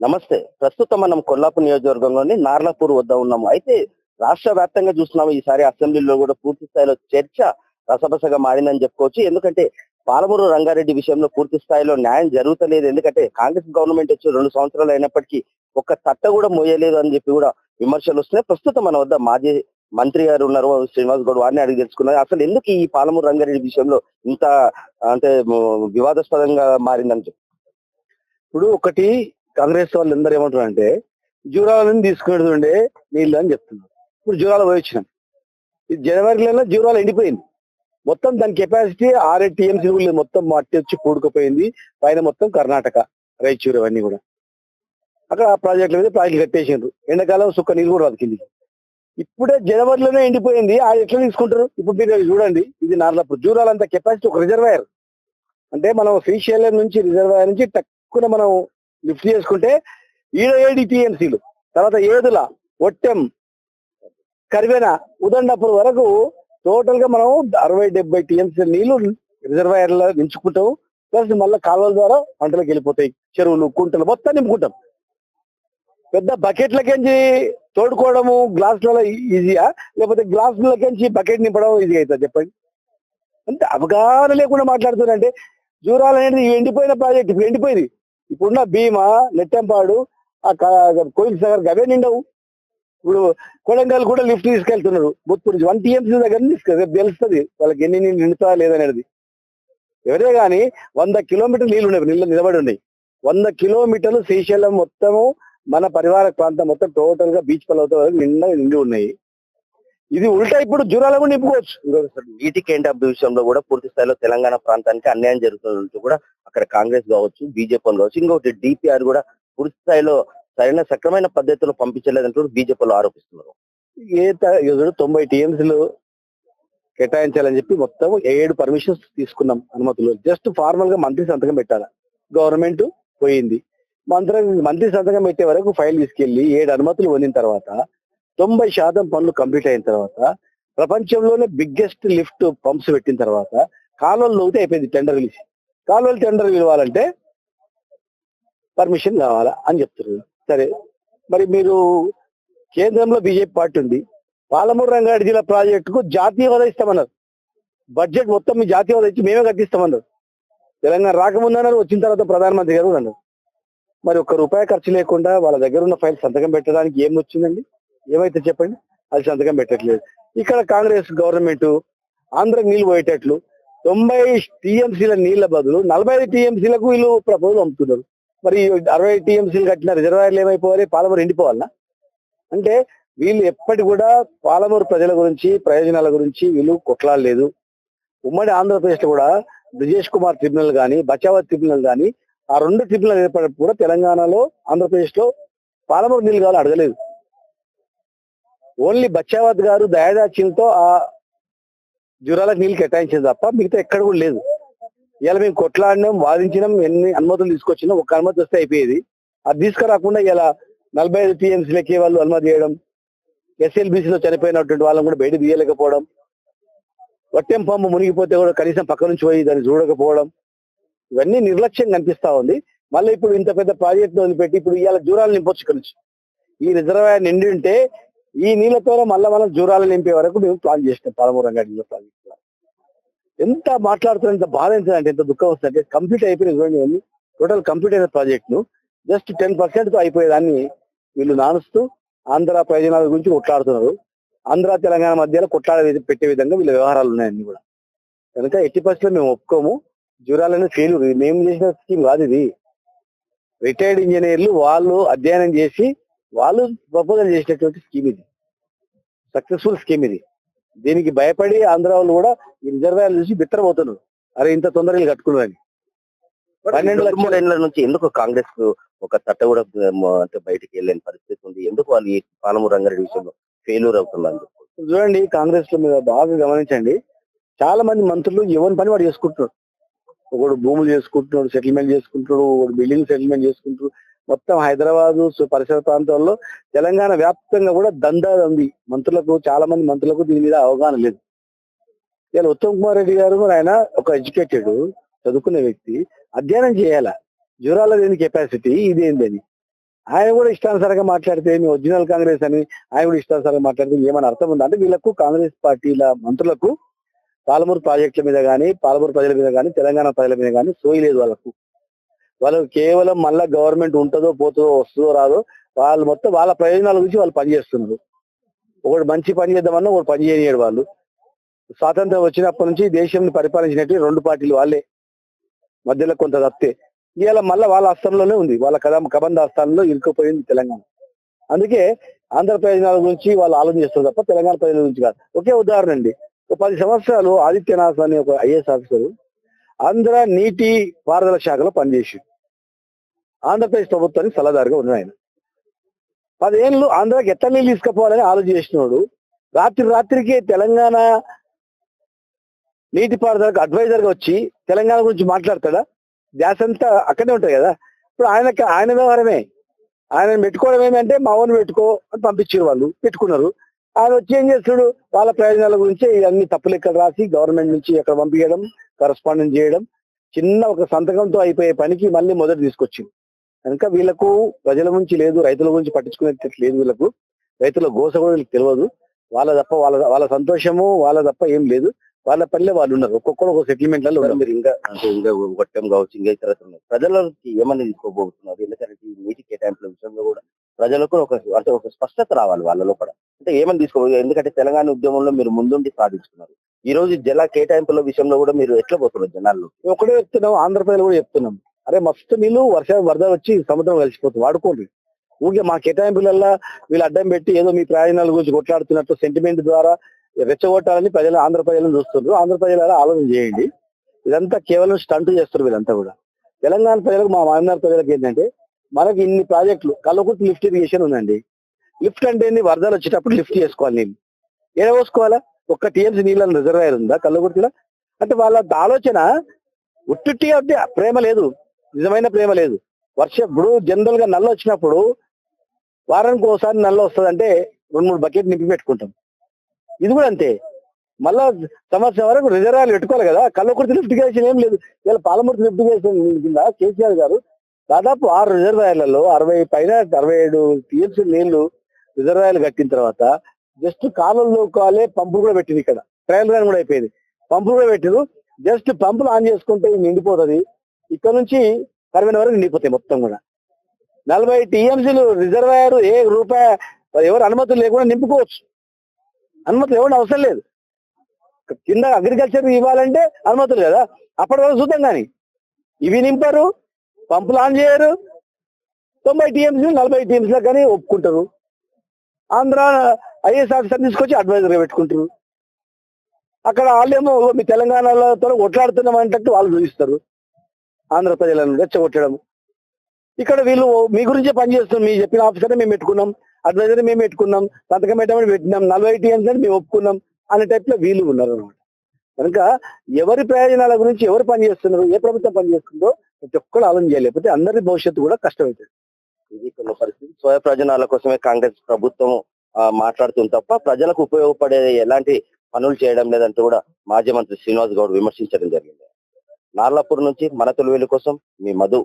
నమస్తే. ప్రస్తుతం మనం కొల్లాపూర్ నియోజకవర్గంలోని నార్లాపూర్ వద్ద ఉన్నాము. అయితే రాష్ట్ర వ్యాప్తంగా చూస్తున్నాము ఈసారి అసెంబ్లీలో కూడా పూర్తి స్థాయిలో చర్చ రసబసగా మారిందని చెప్పుకోవచ్చు. ఎందుకంటే పాలమూరు రంగారెడ్డి విషయంలో పూర్తి స్థాయిలో న్యాయం జరుగుతలేదు. ఎందుకంటే కాంగ్రెస్ గవర్నమెంట్ వచ్చి 2 సంవత్సరాలు అయినప్పటికీ ఒక్క తట్ట కూడా మోయలేదు అని చెప్పి కూడా విమర్శలు వస్తున్నాయి. ప్రస్తుతం మన వద్ద మాజీ మంత్రి గారు ఉన్నారు శ్రీనివాస్ గౌడ్, వారిని అడిగి తెలుసుకున్నారు. అసలు ఎందుకు ఈ పాలమూరు రంగారెడ్డి విషయంలో ఇంత అంటే వివాదాస్పదంగా మారిందని చెప్పి. ఇప్పుడు ఒకటి కాంగ్రెస్ వాళ్ళు అందరూ ఏమంటారంటే జూరాలను తీసుకునేటుండే నీళ్ళు అని చెప్తున్నారు. ఇప్పుడు జూరాల పోయి వచ్చినాం. ఈ జనవరిలో జూరాలు ఎండిపోయింది. మొత్తం దాని కెపాసిటీ 6 టీఎంసీ మొత్తం మట్టి వచ్చి కూడుకుపోయింది. పైన మొత్తం కర్ణాటక రాయచూరు అవన్నీ కూడా అక్కడ ప్రాజెక్టుల మీద ప్రాజెక్టులు కట్టేసిండ్రు. ఎండాకాలం సుక్క నీళ్ళు కూడా బతికింది. ఇప్పుడే జనవరిలోనే ఎండిపోయింది. ఆ ఎట్లా తీసుకుంటారు? ఇప్పుడు మీరు చూడండి, ఇది నార్లాపూర్ జూరాలంత కెపాసిటీ ఒక రిజర్వాయర్. అంటే మనం శ్రీశైలం నుంచి రిజర్వాయర్ నుంచి తక్కువ మనం లిఫ్ట్ చేసుకుంటే 7 టీఎంసీలు, తర్వాత ఏదుల, ఒట్టెం, కరివెన, ఉదండపూర్ వరకు టోటల్ గా మనం 60-70 టీఎంసీ నీళ్లు రిజర్వాయర్ లో నించుకుంటాం. ప్లస్ మళ్ళీ కాలువల ద్వారా పంటలకు వెళ్ళిపోతాయి. చెరువులు, కుంటలు మొత్తం నింపుకుంటాం. పెద్ద బకెట్లకెంచి తోడుకోవడము గ్లాసులలో ఈజీయా, లేకపోతే గ్లాసులకెంచి బకెట్ నింపడం ఈజీ అవుతుంది చెప్పండి? అంటే అవగాహన లేకుండా మాట్లాడుతున్నారంటే జూరాలు అనేది ఎండిపోయిన ప్రాజెక్ట్ ఇప్పుడు ఎండిపోయింది. ఇప్పుడున్న భీమా, నెట్టెంపాడు, ఆ కోయిల్ సాగర్ అవే నిండవు. ఇప్పుడు కొడంగల్ కూడా లిఫ్ట్ తీసుకెళ్తున్నారు. బుత్తూరు 1 టీఎంసీ దగ్గర రేపు తెలుస్తుంది వాళ్ళకి ఎన్ని నీళ్ళు నిండుతా లేదనేది. ఎవరే కానీ 100 కిలోమీటర్లు నీళ్ళు ఉన్నాయి, నీళ్ళు నిలబడి ఉన్నాయి. 100 కిలోమీటర్లు శ్రీశైలం మొత్తము మన పరివార ప్రాంతం మొత్తం టోటల్ గా బీచ్ పల్లవుతో నిండి ఉన్నాయి. ఇది ఉల్టా ఇప్పుడు జూరాల కూడా నింపుకోవచ్చు. నీటి కేంద్ర విషయంలో కూడా పూర్తి స్థాయిలో తెలంగాణ ప్రాంతానికి అన్యాయం జరుగుతున్నట్టు కూడా అక్కడ కాంగ్రెస్ కావచ్చు, బీజేపీ కావచ్చు, ఇంకొకటి డిపిఆర్ కూడా పూర్తి స్థాయిలో సక్రమైన పద్ధతిలో పంపించలేదంటూ బీజేపీలో ఆరోపిస్తున్నారు. 90 టీఎంసీలు కేటాయించాలని చెప్పి మొత్తం 7 పర్మిషన్స్ తీసుకున్నాం, అనుమతులు. జస్ట్ ఫార్మల్ గా మంత్రి సంతకం పెట్టాలి. గవర్నమెంట్ పోయింది. మంత్రి సంతకం పెట్టే వరకు ఫైల్ తీసుకెళ్లి 7 అనుమతులు పొందిన తర్వాత 90% పనులు కంప్లీట్ అయిన తర్వాత ప్రపంచంలోనే బిగ్గెస్ట్ లిఫ్ట్ పంప్స్ పెట్టిన తర్వాత కాలువలు లోతే అయిపోయింది. టెండర్ పిలిచి కాలువలు టెండర్ పిలవాలంటే పర్మిషన్ కావాలా అని చెప్తున్నారు. సరే, మరి మీరు కేంద్రంలో బీజేపీ పార్టీ ఉంది. పాలమూరు రంగారెడ్డి జిల్లా ప్రాజెక్టుకు జాతీయ హోదా ఇస్తామన్నారు. బడ్జెట్ మొత్తం మీ జాతీయ హోదా ఇచ్చి మేమే కట్టిస్తామన్నారు. తెలంగాణ రాకముందన్నారు, వచ్చిన తర్వాత ప్రధానమంత్రి గారు అన్నారు. మరి ₹1 ఖర్చు లేకుండా వాళ్ళ దగ్గర ఉన్న ఫైల్ సంతకం పెట్టడానికి ఏం వచ్చిందండి? ఏమైతే చెప్పండి? అది సంతకం పెట్టట్లేదు. ఇక్కడ కాంగ్రెస్ గవర్నమెంట్ ఆంధ్రకు నీళ్లు పోయేటట్లు 90 టీఎంసీల నీళ్ల బదులు 45 టీఎంసీలకు వీళ్ళు ప్రపోజల్ అమ్ముతున్నారు. మరి 60 టీఎంసీలు కట్టిన రిజర్వాయర్లు ఏమైపోవాలి? పాలమూరు ఎండిపోవాలన్నా? అంటే వీళ్ళు ఎప్పటి కూడా పాలమూరు ప్రజల గురించి, ప్రయోజనాల గురించి వీళ్ళు కొట్లాడలేదు. ఉమ్మడి ఆంధ్రప్రదేశ్ లో కూడా బ్రిజేష్ కుమార్ ట్రిబ్యునల్ కానీ, బచావత్ ట్రిబ్యునల్ కానీ, ఆ 2 ట్రిబ్యునల్ ఏర్పడినప్పుడు కూడా తెలంగాణలో, ఆంధ్రప్రదేశ్ లో పాలమూరు నీళ్ళు కావాలి అడగలేదు. ఓన్లీ బచావత్ గారు దయాదాచిన్తో ఆ జూరాలకు నీళ్ళు కేటాయించింది తప్ప మిగతా ఎక్కడ కూడా లేదు. ఇలా మేము కొట్లాడినాం, వాదించినాం, ఎన్ని అనుమతులు తీసుకొచ్చినాం. ఒక అనుమతి వస్తే అయిపోయేది. అది తీసుకురాకుండా ఇలా 45 టీఎంసీలకి వాళ్ళు అనుమతి చేయడం, ఎస్ఎల్బీసీలో చనిపోయినటువంటి వాళ్ళని కూడా బయట తీయలేకపోవడం, వట్టెం పంపు మునిగిపోతే కూడా కనీసం పక్క నుంచి పోయి దాన్ని చూడకపోవడం, ఇవన్నీ నిర్లక్ష్యం కనిపిస్తా ఉంది. మళ్ళీ ఇప్పుడు ఇంత పెద్ద ప్రాజెక్ట్ వదిలిపెట్టి ఇప్పుడు ఇవాళ జూరాలు నింపొచ్చు. ఇక్కడ నుంచి ఈ రిజర్వాయర్ నిండి ఉంటే ఈ నీళ్లతోనే మళ్ళీ మనం జూరాలు నింపే వరకు మేము ప్లాన్ చేసినాం. పాలమూరు రంగారెడ్డిలో ప్రాజెక్ట్ ఎంత మాట్లాడుతున్నా, ఎంత బాధ అంటే, ఎంత దుఃఖం వస్తుంది. కంప్లీట్ అయిపోయిన చూడండి, టోటల్ కంప్లీట్ అయిన ప్రాజెక్ట్ ను జస్ట్ 10% తో అయిపోయేదాన్ని వీళ్ళు నానుస్తూ ఆంధ్ర ప్రయోజనాల గురించి కొట్లాడుతున్నారు. ఆంధ్ర తెలంగాణ మధ్యలో పెట్టే విధంగా వీళ్ళ వ్యవహారాలు ఉన్నాయన్నీ కూడా. కనుక 80% మేము ఒప్పుకోము. జూరాలనే ఫెయిల్యూర్. మేము చేసిన స్కీమ్ కాదు ఇది. రిటైర్డ్ ఇంజనీర్లు వాళ్ళు అధ్యయనం చేసి వాళ్ళు ప్రపోజల్ చేసినటువంటి స్కీమ్ ఇది. సక్సెస్ఫుల్ స్కీమ్ ఇది. దీనికి భయపడి ఆంధ్ర వాళ్ళు కూడా ఈ రిజర్వాయర్లు చూసి బిత్తరపోతున్నారు. అరే ఇంత తొందరగా కట్టుకున్నారని. 12 లక్షల ఏళ్ల నుంచి ఎందుకు కాంగ్రెస్ ఒక తట్ట కూడా అంటే బయటికి వెళ్ళలేని పరిస్థితి ఉంది? ఎందుకు వాళ్ళు ఈ పాలమూరు రంగారెడ్డి విషయంలో ఫెయిల్యూర్ అవుతున్నారు? చూడండి, కాంగ్రెస్ లో మీరు బాగా గమనించండి, చాలా మంది మంత్రులు ఎవరి పని వాడు చేసుకుంటున్నారు. ఒకడు భూములు చేసుకుంటున్నాడు, సెటిల్మెంట్ చేసుకుంటున్నాడు, ఒకడు బిల్డింగ్ సెటిల్మెంట్ చేసుకుంటారు. మొత్తం హైదరాబాద్ పరిసర ప్రాంతాల్లో, తెలంగాణ వ్యాప్తంగా కూడా దందా ఉంది. మంత్రులకు, చాలా మంది మంత్రులకు దీని మీద అవగాహన లేదు. ఇలా ఉత్తమ్ కుమార్ రెడ్డి గారు ఆయన ఒక ఎడ్యుకేటెడ్, చదువుకునే వ్యక్తి, అధ్యయనం చేయాల జూరాల దేని కెపాసిటీ ఇదేందని. ఆయన కూడా ఇష్టానుసారంగా మాట్లాడితే మీ ఒరిజినల్ కాంగ్రెస్ అని ఆయన కూడా ఇష్టానుసారంగా మాట్లాడితే ఏమైనా అర్థం ఉందా? అంటే వీళ్ళకు కాంగ్రెస్ పార్టీల మంత్రులకు పాలమూరు ప్రాజెక్టుల మీద కానీ, పాలమూరు ప్రజల మీద కానీ, తెలంగాణ ప్రజల మీద కానీ సోయి లేదు వాళ్ళకు. వాళ్ళకు కేవలం మళ్ళా గవర్నమెంట్ ఉంటుందో పోతుందో వస్తుందో రాదో వాళ్ళు మొత్తం వాళ్ళ ప్రయోజనాల గురించి వాళ్ళు పనిచేస్తున్నారు. ఒకటి మంచి పని చేద్దామన్నా ఒకటి పని చేయనియడు వాళ్ళు. స్వాతంత్రం వచ్చినప్పటి నుంచి దేశంని పరిపాలించినట్టు రెండు పార్టీలు వాళ్ళే, మధ్యలో కొంత తప్పితే ఇవాళ మళ్ళీ వాళ్ళ హస్తంలోనే ఉంది, వాళ్ళ కబంధ హస్తాల్లో ఇరుక్కుపోయింది తెలంగాణ. అందుకే ఆంధ్ర ప్రయోజనాల గురించి వాళ్ళు ఆలోచన చేస్తారు తప్ప తెలంగాణ ప్రజల గురించి కాదు. ఒకే ఉదాహరణ అండి, ఒక 10 సంవత్సరాలు ఆదిత్యనాథ్ అనే ఒక ఐఏఎస్ ఆఫీసర్ ఆంధ్ర నీటి పారుదల శాఖలో పనిచేసి ఆంధ్రప్రదేశ్ ప్రభుత్వానికి సలహాదారుగా ఉన్నాడు. ఆయన 10 ఏళ్ళు ఆంధ్రాకి ఎట్లా నీళ్ళు తీసుకుపోవాలని ఆలోచన చేసినోడు రాత్రికి తెలంగాణ నీటిపారుదలకు అడ్వైజర్ గా వచ్చి తెలంగాణ గురించి మాట్లాడతాడా? ధ్యాస అంతా అక్కడే ఉంటాయి కదా. ఇప్పుడు ఆయన వ్యవహారమే. ఆయన పెట్టుకోవడం ఏంటంటే మా ఊరిని పెట్టుకో అని పంపించారు, వాళ్ళు పెట్టుకున్నారు. ఆయన వచ్చి ఏం చేస్తాడు, వాళ్ళ ప్రయోజనాల గురించి అన్ని తప్పు లెక్కలు రాసి గవర్నమెంట్ నుంచి ఎక్కడ పంపించడం, కరస్పాండెన్స్ చేయడం, చిన్న ఒక సంతకంతో అయిపోయే పనికి మళ్ళీ మొదటి తీసుకొచ్చింది. కనుక వీళ్ళకు ప్రజల గురించి లేదు, రైతుల గురించి పట్టించుకునేది లేదు. వీళ్ళకు రైతుల గోస కూడా వీళ్ళకి తెలియదు. వాళ్ళ తప్ప వాళ్ళ సంతోషము వాళ్ళ తప్ప ఏం లేదు. వాళ్ళ పల్లె వాళ్ళు ఉన్నారు, ఒక్కొక్కరు ఒక సెటిల్మెంట్ లలో ఉన్నారు. మీరు ఇంకా అంటే ఇంకా గొట్టం కావచ్చు, ఇంకా ఇతర ప్రజలకి ఏమని తీసుకోబోతున్నారు? ఎందుకంటే ఈ నీటి కేటాయింపుల విషయంలో కూడా ప్రజలకు ఒక స్పష్టత రావాలి వాళ్ళ లోపల. అంటే ఏమని తీసుకోబోతున్నారు? ఎందుకంటే తెలంగాణ ఉద్యమంలో మీరు ముందుండి సాధించుకున్నారు. ఈ రోజు జల కేటాయింపుల విషయంలో కూడా మీరు ఎట్లా పోతున్నారు జనాల్లో? ఒకటే చెప్తున్నాం, ఆంధ్రప్రదేశ్ కూడా చెప్తున్నాం, అరే మస్తు నీళ్ళు వరద వచ్చి సముద్రం కలిసిపోతుంది, వాడుకోండి. ఊరికే మా కేటాయింపులల్లా వీళ్ళు అడ్డం పెట్టి ఏదో మీ ప్రయోజనాల గురించి కొట్లాడుతున్నట్టు సెంటిమెంట్ ద్వారా రెచ్చగొట్టాలని ఆంధ్ర ప్రజలను చూస్తున్నారు. ఆంధ్ర ప్రజల ఆలోచన చేయండి, ఇదంతా కేవలం స్టంట్ చేస్తారు వీళ్ళంతా కూడా. తెలంగాణ ప్రజలకు, మా ఆంధ్ర ప్రజలకు ఏంటంటే, మనకి ఇన్ని ప్రాజెక్టులు, కల్లకుర్తి లిఫ్ట్ ఇరిగేషన్ ఉందండి. లిఫ్ట్ అంటే వరదలు వచ్చేటప్పుడు లిఫ్ట్ చేసుకోవాలి నీళ్ళు. ఏడ పోసుకోవాలా? ఒక్క టీఎంసీ నీళ్ళ రిజర్వాయర్ ఉందా కల్లకుర్తిలో? అంటే వాళ్ళ ఆలోచన ఉట్టుట్టి అంటే ప్రేమ లేదు, నిజమైన ప్రేమ లేదు. ఇప్పుడు జనరల్ గా నల్ల వచ్చినప్పుడు వారానికి ఒకసారి నల్ల వస్తుందంటే 2-3 బకెట్ నింపి పెట్టుకుంటాం. ఇది కూడా అంతే, మళ్ళా సంవత్సరం వరకు రిజర్వాయర్లు పెట్టుకోవాలి కదా. కల్లకుర్తి లిఫ్ట్ ఇరిగేషన్ ఏం లేదు. ఇలా పాలమూర్తి లిఫ్ట్ ఇరిగేషన్ కింద కేసీఆర్ గారు దాదాపు 6 రిజర్వాయర్లలో 67 టీఎంసీ నీళ్లు రిజర్వాయర్లు కట్టిన తర్వాత జస్ట్ కాలువలు కాలే పంపులు కూడా పెట్టింది. ఇక్కడ ట్రయల్ రన్ కూడా అయిపోయింది, పంపులు కూడా పెట్టిరు. జస్ట్ పంపులు ఆన్ చేసుకుంటే నిండిపోతుంది. ఇక్కడ నుంచి కరివెన వరకు నిండిపోతాయి మొత్తం కూడా. 40 టీఎంసీలు రిజర్వాయర్ ఏ రూపాయి ఎవరు అనుమతులు లేకుండా నింపుకోవచ్చు. అనుమతులు ఎవరు అవసరం లేదు. కింద అగ్రికల్చర్ ఇవ్వాలంటే అనుమతులు కదా, అప్పటి వరకు చూద్దాం. కానీ ఇవి నింపారు, పంపులు ఆన్ చేయరు. 90 టీఎంసీ 40 టీఎంసీలో కానీ ఒప్పుకుంటారు. ఆంధ్ర ఐఏఎస్ ఆఫీసర్ తీసుకొచ్చి అడ్వైజర్గా పెట్టుకుంటారు. అక్కడ వాళ్ళేమో మీ తెలంగాణతో కొట్లాడుతున్నాం అంటట్టు వాళ్ళు చూపిస్తారు, ఆంధ్ర ప్రజలను రెచ్చగొట్టడం. ఇక్కడ వీళ్ళు మీ గురించే పనిచేస్తున్నాం, మీ చెప్పిన ఆఫీసర్ మేము పెట్టుకున్నాం, అడ్వైజర్ మేము పెట్టుకున్నాం, సంతకం పెట్టమని పెట్టినాం, 40 టీఎంసీ అని మేము ఒప్పుకున్నాం అనే టైప్ లో వీళ్ళు ఉన్నారు అనమాట. కనుక ఎవరి ప్రయోజనాల గురించి ఎవరు పనిచేస్తున్నారు, ఏ ప్రభుత్వం పనిచేస్తుందో ప్రతి ఒక్కరు ఆలోచన చేయాలి, లేకపోతే అందరి భవిష్యత్తు కూడా కష్టమవుతుంది. ఇది కొన్ని పరిస్థితి స్వయ ప్రయోజనాల కోసమే కాంగ్రెస్ ప్రభుత్వం మాట్లాడుతుంది తప్ప ప్రజలకు ఉపయోగపడే ఎలాంటి పనులు చేయడం లేదంటూ కూడా మాజీ మంత్రి శ్రీనివాస్ గౌడ్ విమర్శించడం జరిగింది. నార్లాపూర్ నుంచి మన తొలివేలు కోసం మీ మధు.